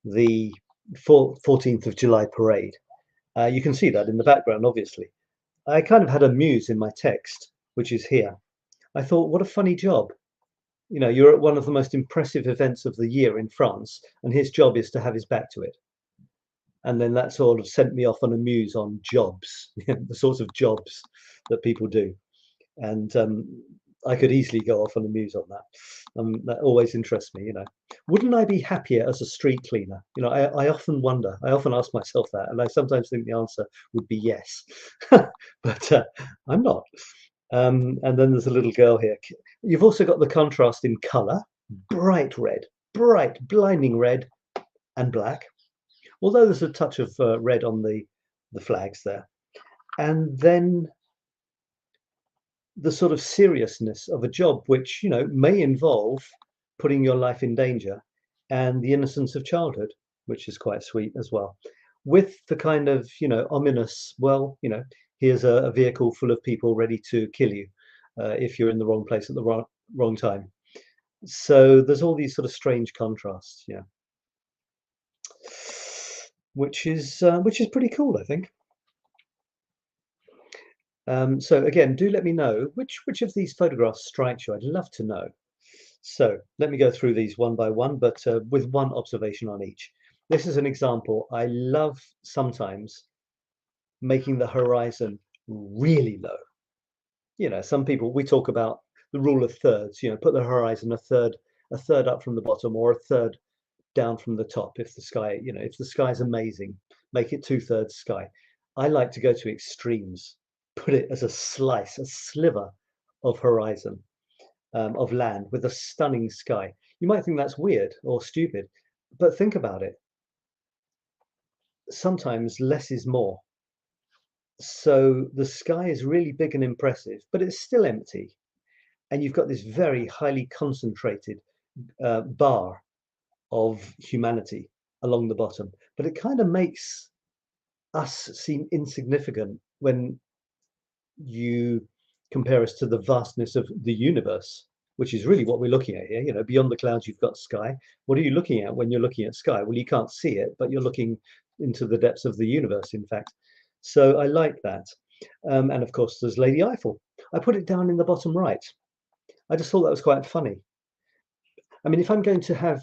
the 14th of July parade. You can see that in the background, obviously. I kind of had a muse in my text, which is here. I thought, what a funny job. You know, you're at one of the most impressive events of the year in France, and his job is to have his back to it. And then that sort of sent me off on a muse on jobs, the sorts of jobs that people do. And I could easily go off on a muse on that. That always interests me, you know. Wouldn't I be happier as a street cleaner? You know, I often wonder, I often ask myself that, and I sometimes think the answer would be yes. But I'm not. And then there's a little girl here. You've also got the contrast in colour, bright red, bright, blinding red and black. Although there's a touch of red on the flags there. And then the sort of seriousness of a job which, you know, may involve putting your life in danger, and the innocence of childhood, which is quite sweet as well, with the kind of, you know, ominous, well, you know, here's a vehicle full of people ready to kill you if you're in the wrong place at the wrong time. So there's all these sort of strange contrasts, yeah, which is pretty cool, I think. So again, do let me know which of these photographs strikes you. I'd love to know. So let me go through these one by one, but with one observation on each. This is an example. I love sometimes making the horizon really low. You know, some people, we talk about the rule of thirds, you know, put the horizon a third up from the bottom or a third down from the top. If the sky, you know, if the sky is amazing, make it 2/3 sky. I like to go to extremes, put it as a slice, a sliver of horizon, of land with a stunning sky. You might think that's weird or stupid, but think about it. Sometimes less is more. So the sky is really big and impressive, but it's still empty. And you've got this very highly concentrated bar of humanity along the bottom. But it kind of makes us seem insignificant when you compare us to the vastness of the universe, which is really what we're looking at here. You know, beyond the clouds, you've got sky. What are you looking at when you're looking at sky? Well, you can't see it, but you're looking into the depths of the universe, in fact. So I like that. And of course, there's Lady Eiffel. I put it down in the bottom right. I just thought that was quite funny. I mean, if I'm going to have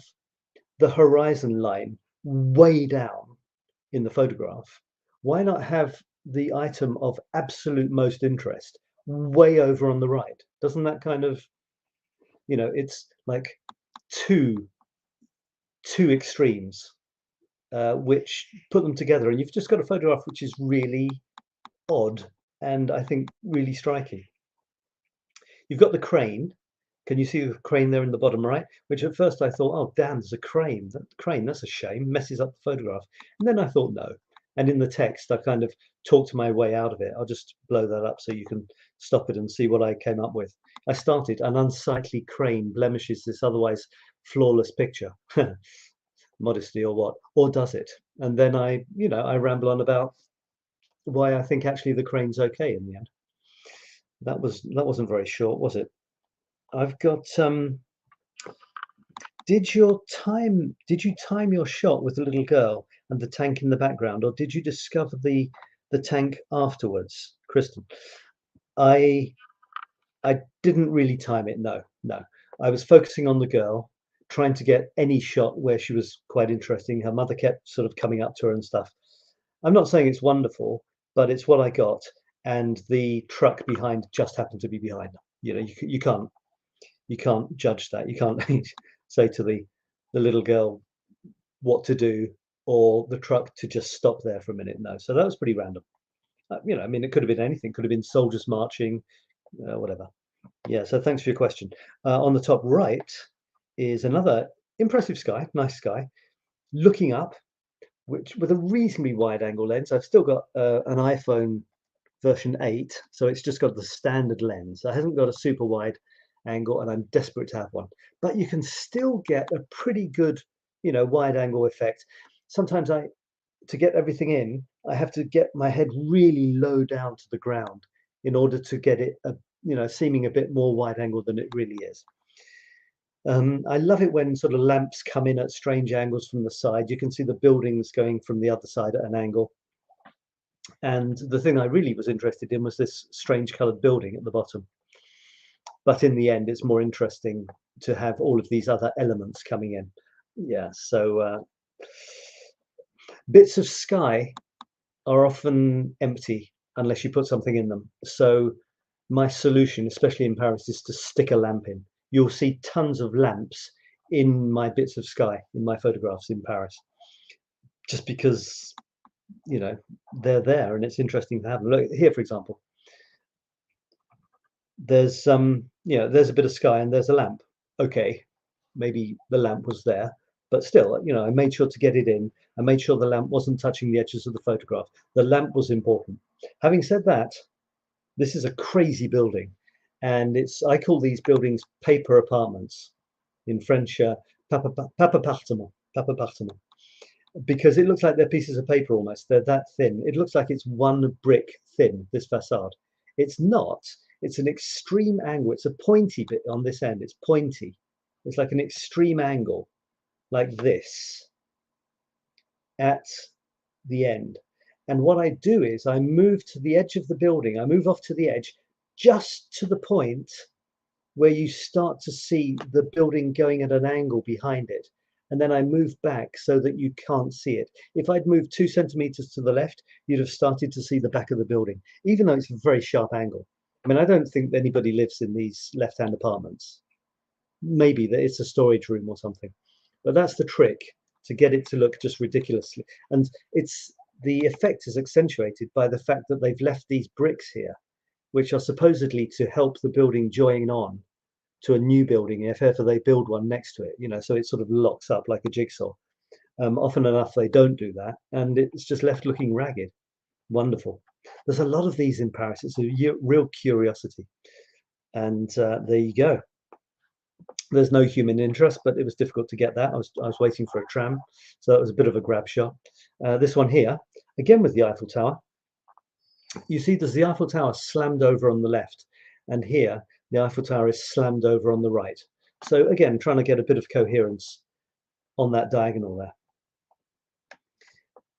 the horizon line way down in the photograph, why not have the item of absolute most interest way over on the right? Doesn't that kind of, you know, it's like two extremes, which put them together, and you've just got a photograph which is really odd and I think really striking. You've got the crane. Can you see the crane there in the bottom right? Which at first I thought, oh damn, there's a crane. That crane, that's a shame, messes up the photograph. And then I thought, no. And in the text, I kind of talked my way out of it. I'll just blow that up so you can stop it and see what I came up with. I started, an unsightly crane blemishes this otherwise flawless picture. Modesty or what? Or does it? And then I ramble on about why I think actually the crane's okay in the end. That wasn't very short, was it? I've got did you time your shot with the little girl and the tank in the background, or did you discover the tank afterwards, Kristen? I didn't really time it. No. I was focusing on the girl, trying to get any shot where she was quite interesting. Her mother kept sort of coming up to her and stuff. I'm not saying it's wonderful, but it's what I got. And the truck behind just happened to be behind her. You know, you can't judge that. You can't say to the little girl what to do or the truck to just stop there for a minute. No, so that was pretty random. You know, I mean, it could have been anything. Could have been soldiers marching, whatever. Yeah. So thanks for your question. On the top right is another impressive sky, nice sky, looking up, which with a reasonably wide angle lens. I've still got an iPhone version 8, so it's just got the standard lens. It hasn't got a super wide angle, and I'm desperate to have one. But you can still get a pretty good, you know, wide angle effect. Sometimes to get everything in, I have to get my head really low down to the ground in order to get it, you know, seeming a bit more wide angle than it really is. I love it when sort of lamps come in at strange angles from the side. You can see the buildings going from the other side at an angle. And the thing I really was interested in was this strange coloured building at the bottom. But in the end, it's more interesting to have all of these other elements coming in. Yeah, so bits of sky are often empty unless you put something in them. So my solution, especially in Paris, is to stick a lamp in. You'll see tons of lamps in my bits of sky, in my photographs in Paris, just because, you know, they're there and it's interesting to have them. Look here, for example, there's there's a bit of sky and there's a lamp. Okay, maybe the lamp was there, but still, you know, I made sure to get it in. I made sure the lamp wasn't touching the edges of the photograph. The lamp was important. Having said that, this is a crazy building, and I call these buildings paper apartments. In French, paper appartement, because it looks like they're pieces of paper almost. They're that thin. It looks like it's one brick thin, this facade. It's not. It's an extreme angle. It's a pointy bit on this end. It's pointy. It's like an extreme angle, like this, at the end. And what I do is I move to the edge of the building. I move off to the edge, just to the point where you start to see the building going at an angle behind it. And then I move back so that you can't see it. If I'd moved 2 centimeters to the left, you'd have started to see the back of the building, even though it's a very sharp angle. I mean, I don't think anybody lives in these left-hand apartments. Maybe that it's a storage room or something, but that's the trick, to get it to look just ridiculously. And the effect is accentuated by the fact that they've left these bricks here, which are supposedly to help the building join on to a new building if ever they build one next to it, you know, so it sort of locks up like a jigsaw. Often enough they don't do that, and it's just left looking ragged. Wonderful. There's a lot of these in Paris. It's a real curiosity. And there you go. There's no human interest, but it was difficult to get that. I was waiting for a tram, so that was a bit of a grab shot. This one here, again with the Eiffel Tower. You see there's the Eiffel Tower slammed over on the left, and here the Eiffel Tower is slammed over on the right. So again, trying to get a bit of coherence on that diagonal there.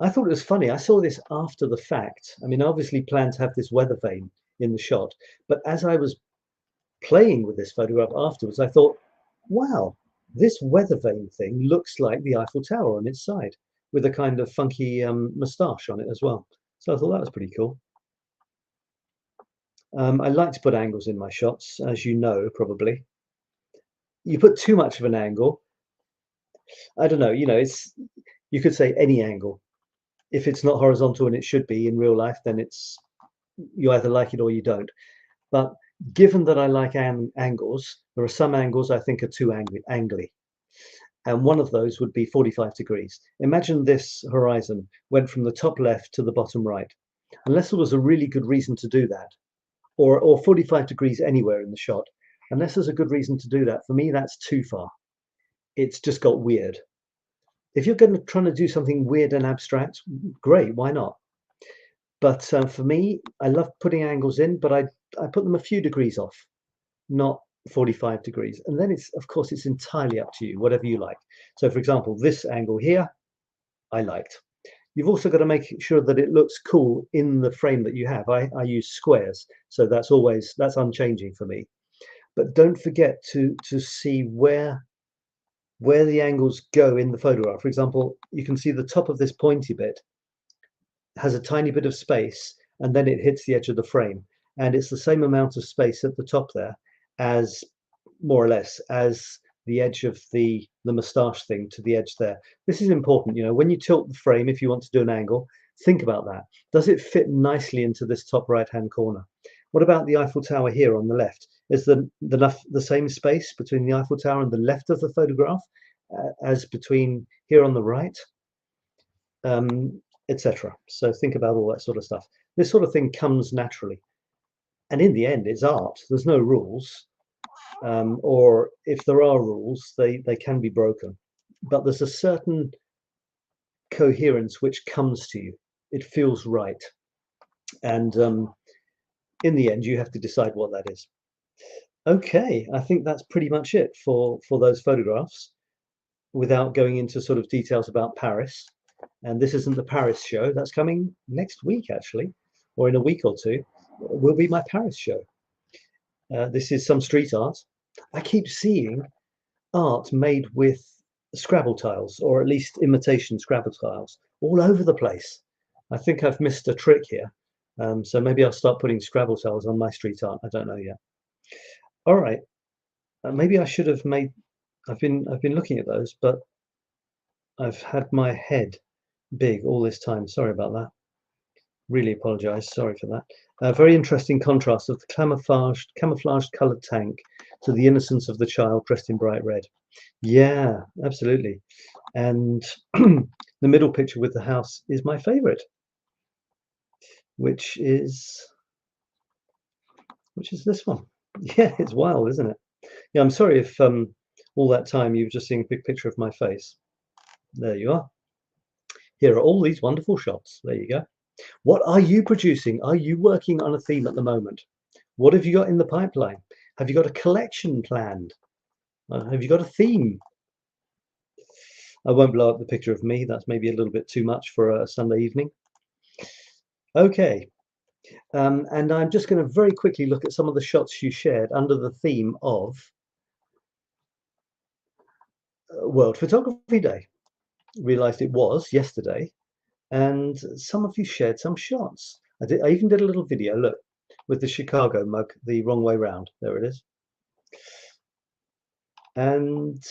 I thought it was funny. I saw this after the fact. I mean, I obviously planned to have this weather vane in the shot, but as I was playing with this photograph afterwards, I thought, wow, this weather vane thing looks like the Eiffel Tower on its side, with a kind of funky moustache on it as well. So I thought that was pretty cool. I like to put angles in my shots, as you know, probably. You put too much of an angle, I don't know, you know, you could say any angle. If it's not horizontal and it should be in real life, then you either like it or you don't. But given that I like angles, there are some angles I think are too angly. And one of those would be 45 degrees. Imagine this horizon went from the top left to the bottom right. Unless there was a really good reason to do that, or 45 degrees anywhere in the shot, unless there's a good reason to do that, for me, that's too far. It's just got weird. If you're trying to do something weird and abstract, great, why not? But for me, I love putting angles in, but I put them a few degrees off, not 45 degrees. And then of course, it's entirely up to you, whatever you like. So for example, this angle here, I liked. You've also got to make sure that it looks cool in the frame that you have. I use squares, so that's unchanging for me. But don't forget to see where the angles go in the photograph. For example, you can see the top of this pointy bit has a tiny bit of space, and then it hits the edge of the frame, and it's the same amount of space at the top there as, more or less, as the edge of the moustache thing to the edge there. This is important, you know, when you tilt the frame, if you want to do an angle, think about that. Does it fit nicely into this top right hand corner? What about the Eiffel Tower here on the left? Is the same space between the Eiffel Tower and the left of the photograph as between here on the right, etc. So think about all that sort of stuff. This sort of thing comes naturally, and in the end, it's art. There's no rules, or if there are rules, they can be broken. But there's a certain coherence which comes to you. It feels right, and in the end, you have to decide what that is. Okay, I think that's pretty much it for those photographs, without going into sort of details about Paris. And this isn't the Paris show. That's coming next week, actually, or in a week or two, will be my Paris show. This is some street art. I keep seeing art made with Scrabble tiles, or at least imitation Scrabble tiles, all over the place. I think I've missed a trick here. So maybe I'll start putting Scrabble tiles on my street art. I don't know yet. All right. Maybe I should have made. I've been looking at those, but I've had my head big all this time. Sorry about that. Really apologize. Sorry for that. Very interesting contrast of the camouflaged coloured tank to the innocence of the child dressed in bright red. Yeah, absolutely. And the middle picture with the house is my favorite, which is this one. Yeah, it's wild, isn't it? Yeah, I'm sorry if all that time you were just seeing a big picture of my face. There you are. Here are all these wonderful shots. There you go. What are you producing? Are you working on a theme at the moment? What have you got in the pipeline? Have you got a collection planned? Have you got a theme? I won't blow up the picture of me. That's maybe a little bit too much for a Sunday evening. Okay. And I'm just going to very quickly look at some of the shots you shared under the theme of World Photography Day. Realized it was yesterday, and some of you shared some shots. I even did a little video, look, with the Chicago mug the wrong way round. There it is. And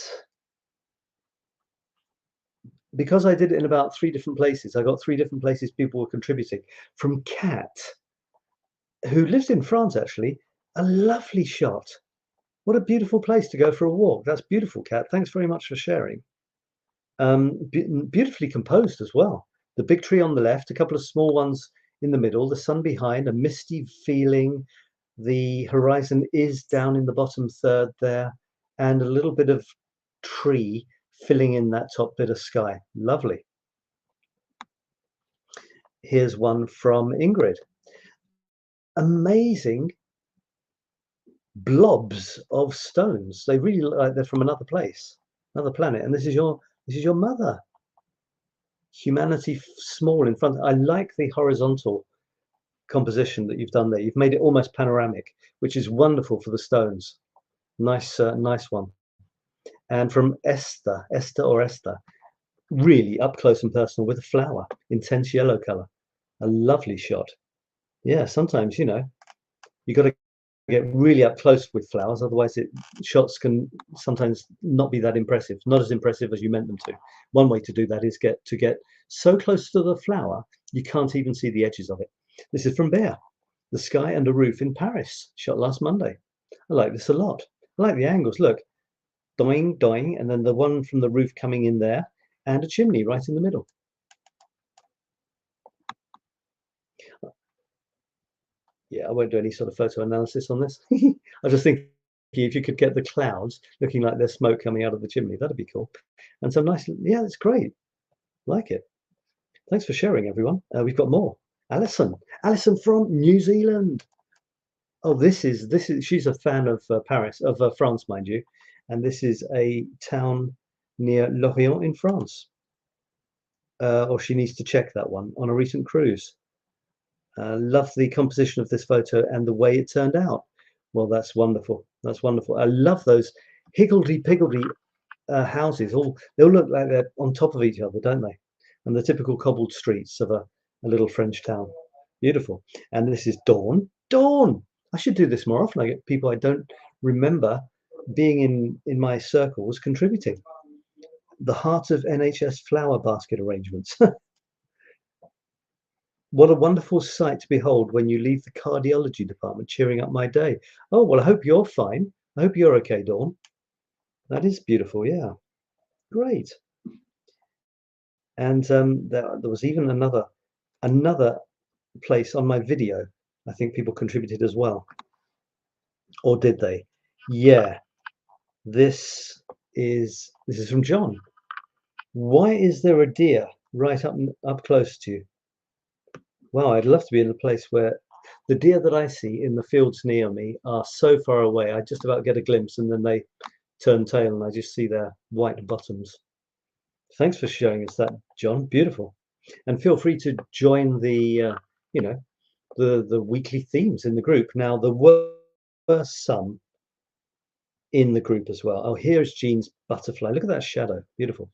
because I did it in about 3 different places, I got 3 different places people were contributing. From Kat, who lives in France, actually, a lovely shot. What a beautiful place to go for a walk. That's beautiful, Kat. Thanks very much for sharing. Beautifully composed as well. The big tree on the left, a couple of small ones in the middle, the sun behind, a misty feeling. The horizon is down in the bottom third there, and a little bit of tree filling in that top bit of sky. Lovely. Here's one from Ingrid. Amazing blobs of stones. They really look like they're from another place, another planet. And this is your mother. Humanity small in front. I like the horizontal composition that you've done there. You've made it almost panoramic, which is wonderful for the stones. Nice, nice one. And from Esther, really up close and personal with a flower, intense yellow color. A lovely shot. Yeah, sometimes, you got to get really up close with flowers, otherwise shots can sometimes not be that impressive, not as impressive as you meant them to. One way to do that is get so close to the flower you can't even see the edges of it. This is from Bear, the sky and a roof in Paris, shot last Monday. I like this a lot. I like the angles. Look, doing, doing, and then the one from the roof coming in there, and a chimney right in the middle. Yeah, I won't do any sort of photo analysis on this. I just think if you could get the clouds looking like there's smoke coming out of the chimney, that'd be cool. And some nice, yeah, it's great. Like it. Thanks for sharing, everyone. We've got more. Alison from New Zealand. Oh, this is she's a fan of Paris, of France, mind you, and this is a town near Lorient in France. Or she needs to check that one on a recent cruise. Love the composition of this photo and the way it turned out. Well, that's wonderful. That's wonderful. I love those higgledy-piggledy houses. They all look like they're on top of each other, don't they? And the typical cobbled streets of a little French town. Beautiful. And this is Dawn. Dawn! I should do this more often. I get people I don't remember being in my circles contributing. The heart of NHS flower basket arrangements. What a wonderful sight to behold when you leave the cardiology department, cheering up my day. Oh, well, I hope you're fine. I hope you're okay, Dawn. That is beautiful, yeah. Great. And there was even another place on my video. I think people contributed as well. Or did they? Yeah. This is from John. Why is there a deer right up close to you? Wow, I'd love to be in a place where The deer that I see in the fields near me are so far away, I just about get a glimpse and then they turn tail and I just see their white bottoms. Thanks for showing us that, John. Beautiful. And feel free to join the, you know, the weekly themes in the group. Now, there were some in the group as well. Oh, here's Jean's butterfly. Look at that shadow. Beautiful.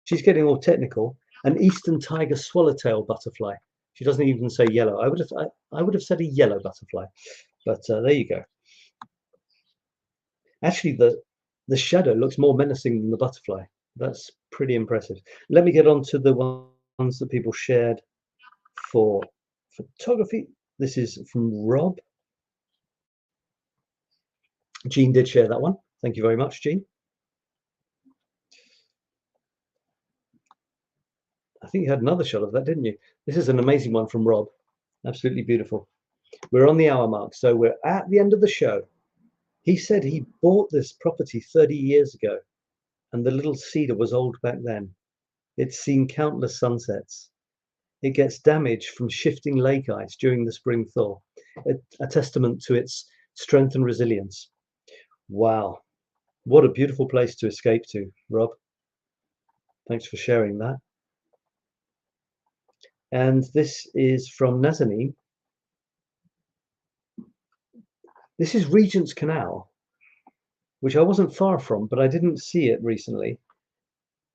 She's getting all technical. An eastern tiger swallowtail butterfly. She doesn't even say yellow. I would have said a yellow butterfly, but there you go. Actually, the shadow looks more menacing than the butterfly. That's pretty impressive. Let me get on to the ones that people shared for photography. This is from Rob. Jean did share that one. Thank you very much, Jean. I think you had another shot of that, didn't you? This is an amazing one from Rob. Absolutely beautiful. We're on the hour mark, so we're at the end of the show. He said he bought this property 30 years ago, and the little cedar was old back then. It's seen countless sunsets. It gets damaged from shifting lake ice during the spring thaw, a testament to its strength and resilience. Wow, what a beautiful place to escape to, Rob. Thanks for sharing that. And this is from Nazanin. This is Regent's Canal, which I wasn't far from, but I didn't see it recently.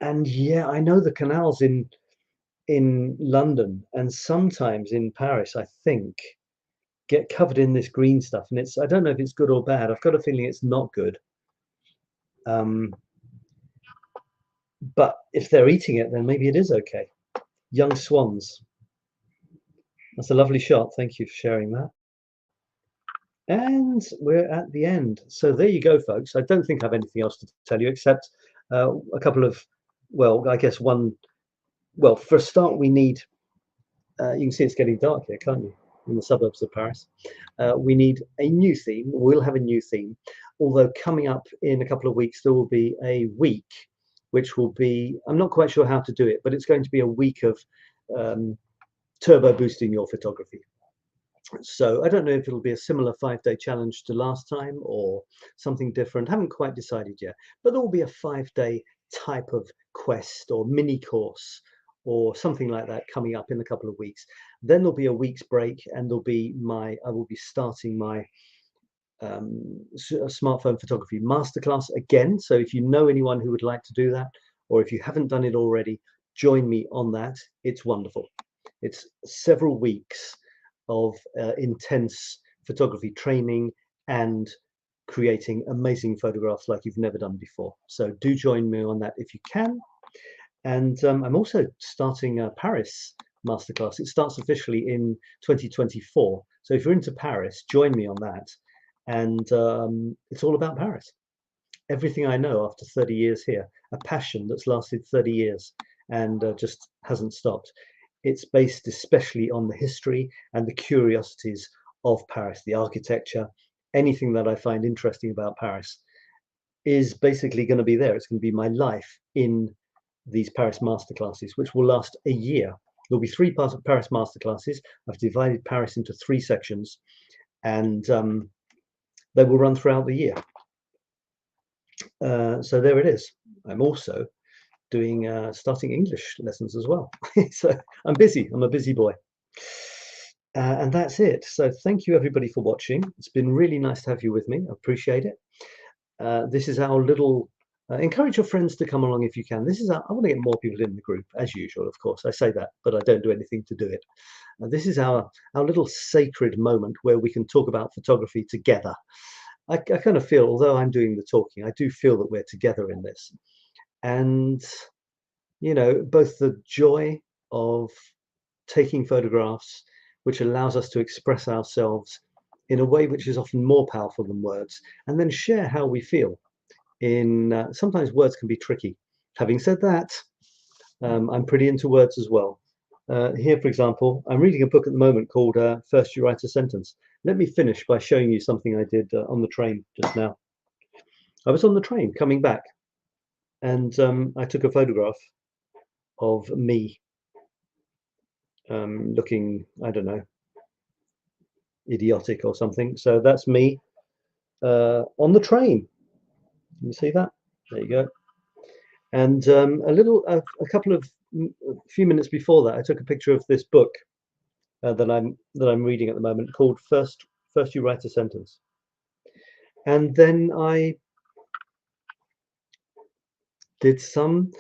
And yeah, I know the canals in London and sometimes in Paris, I think, get covered in this green stuff. And I don't know if it's good or bad. I've got a feeling it's not good. But if they're eating it, then maybe it is okay. Young swans. That's a lovely shot. Thank you for sharing that. And we're at the end. So there you go, folks. I don't think I have anything else to tell you except a couple of, well, I guess one. Well, for a start, we need, you can see it's getting dark here, can't you, in the suburbs of Paris. We need a new theme. We'll have a new theme, although coming up in a couple of weeks, there will be a week, which will be, I'm not quite sure how to do it, but it's going to be a week of turbo boosting your photography. So I don't know if it'll be a similar 5-day challenge to last time or something different. Haven't quite decided yet, but there will be a 5-day type of quest or mini course or something like that coming up in a couple of weeks. Then there'll be a week's break and there'll be I will be starting my smartphone photography masterclass again. So if you know anyone who would like to do that, or if you haven't done it already, join me on that. It's wonderful. It's several weeks of intense photography training and creating amazing photographs like you've never done before. So do join me on that if you can. And I'm also starting a Paris masterclass. It starts officially in 2024. So if you're into Paris, join me on that. And it's all about Paris. Everything I know after 30 years here, a passion that's lasted 30 years and just hasn't stopped. It's based especially on the history and the curiosities of Paris, the architecture, anything that I find interesting about Paris is basically going to be there. It's going to be my life in these Paris masterclasses, which will last a year. There'll be 3 parts of Paris masterclasses. I've divided Paris into 3 sections, and they will run throughout the year. So there it is. I'm also doing starting English lessons as well. So I'm busy. I'm a busy boy. And that's it. So thank you everybody for watching. It's been really nice to have you with me. I appreciate it. This is our little encourage your friends to come along if you can. This is I want to get more people in the group as usual, of course. I say that, but I don't do anything to do it. This is our little sacred moment where we can talk about photography together. I kind of feel, although I'm doing the talking, I do feel that we're together in this. And, you know, both the joy of taking photographs, which allows us to express ourselves in a way which is often more powerful than words, and then share how we feel. Sometimes words can be tricky. Having said that, I'm pretty into words as well. Here, for example, I'm reading a book at the moment called First You Write a Sentence. Let me finish by showing you something I did on the train just now. I was on the train coming back, and I took a photograph of me looking, I don't know, idiotic or something. So that's me on the train. You see that? There you go. And a few minutes before that, I took a picture of this book that I'm reading at the moment, called First You Write a Sentence. And then I did some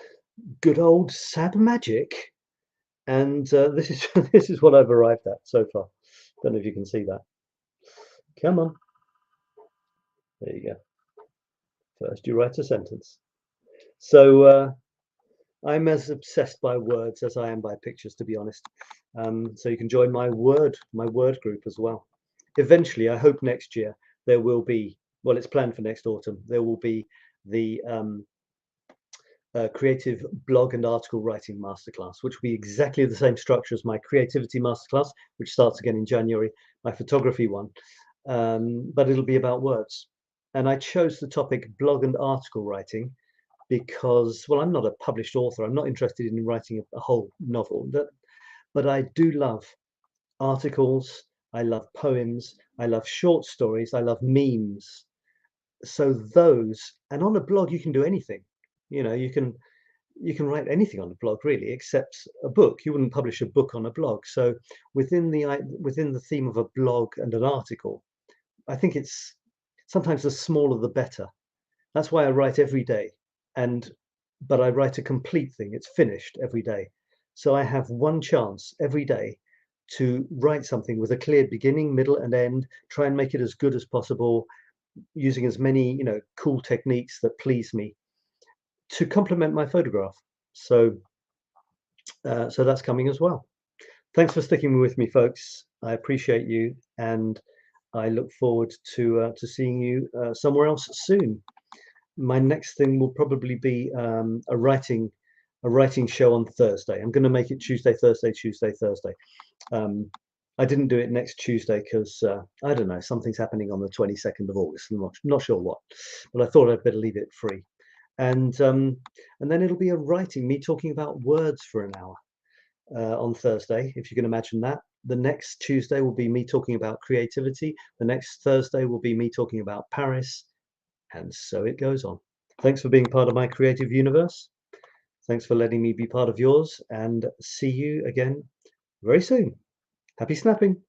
good old SAB magic, and this is this is what I've arrived at so far. Don't know if you can see that. Come on. There you go. First you write a sentence. So I'm as obsessed by words as I am by pictures, to be honest. So you can join my word group as well. Eventually, I hope next year there will be, well, it's planned for next autumn, there will be the creative blog and article writing masterclass, which will be exactly the same structure as my creativity masterclass, which starts again in January, my photography one, but it'll be about words. And I chose the topic blog and article writing because, well, I'm not a published author. I'm not interested in writing a whole novel, but I do love articles. I love poems. I love short stories. I love memes. So those, and on a blog, you can do anything. You know, you can write anything on a blog, really, except a book. You wouldn't publish a book on a blog. So within the theme of a blog and an article, I think it's sometimes the smaller the better. That's why I write every day, but I write a complete thing. It's finished every day. So I have one chance every day to write something with a clear beginning, middle, and end. Try and make it as good as possible, using as many, cool techniques that please me to complement my photograph. So that's coming as well. Thanks for sticking with me, folks. I appreciate you, and I look forward to seeing you somewhere else soon. My next thing will probably be a writing show on Thursday. I'm going to make it Tuesday, Thursday, Tuesday, Thursday. I didn't do it next Tuesday because I don't know, something's happening on the 22nd of August. I'm not sure what, but I thought I'd better leave it free. And then it'll be me talking about words for an hour on Thursday, if you can imagine that. The next Tuesday will be me talking about creativity. The next Thursday will be me talking about Paris, and so it goes on. Thanks for being part of my creative universe. Thanks for letting me be part of yours, and see you again very soon. Happy snapping.